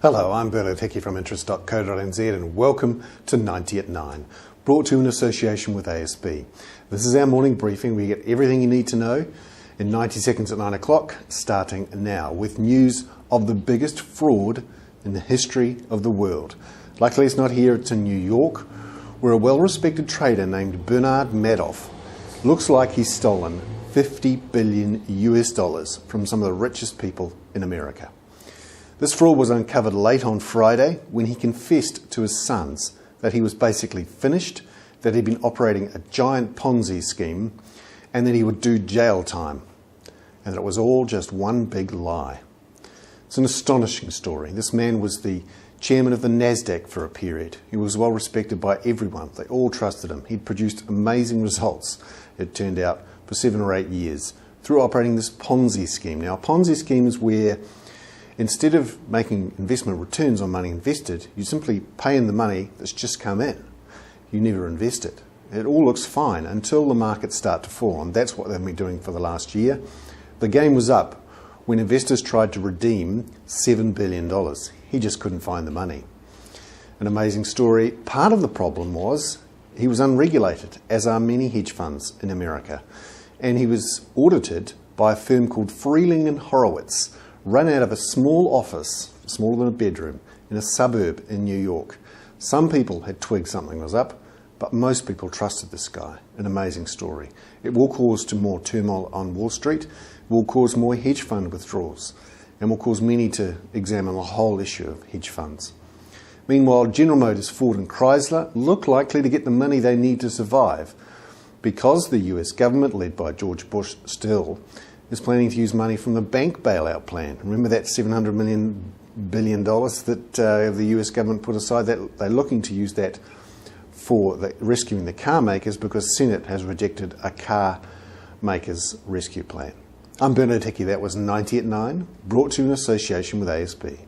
Hello, I'm Bernard Hickey from interest.co.nz and welcome to 90 at 9, brought to you in association with ASB. This is our morning briefing. We get everything you need to know in 90 seconds at 9 o'clock, starting now, with news of the biggest fraud in the history of the world. Luckily it's not here, it's in New York, where a well-respected trader named Bernard Madoff looks like he's stolen $50 billion from some of the richest people in America. This fraud was uncovered late on Friday when he confessed to his sons that he was basically finished, that he'd been operating a giant Ponzi scheme, and that he would do jail time, and that it was all just one big lie. It's an astonishing story. This man was the chairman of the NASDAQ for a period. He was well respected by everyone. They all trusted him. He'd produced amazing results, it turned out, for 7 or 8 years through operating this Ponzi scheme. Now, a Ponzi scheme is where instead of making investment returns on money invested, you simply pay in the money that's just come in. You never invest it. It all looks fine until the markets start to fall, and that's what they've been doing for the last year. The game was up when investors tried to redeem $7 billion. He just couldn't find the money. An amazing story. Part of the problem was he was unregulated, as are many hedge funds in America, and he was audited by a firm called Freeling and Horowitz, run out of a small office, smaller than a bedroom, in a suburb in New York. Some people had twigged something was up, but most people trusted this guy. An amazing story. It will cause to more turmoil on Wall Street, will cause more hedge fund withdrawals, and will cause many to examine the whole issue of hedge funds. Meanwhile, General Motors, Ford and Chrysler look likely to get the money they need to survive because the US government, led by George Bush still, is planning to use money from the bank bailout plan. Remember that $700 billion that the US government put aside? That they're looking to use that for rescuing the car makers because the Senate has rejected a car makers rescue plan. I'm Bernard Hickey. That was 90 at 9, brought to you in association with ASB.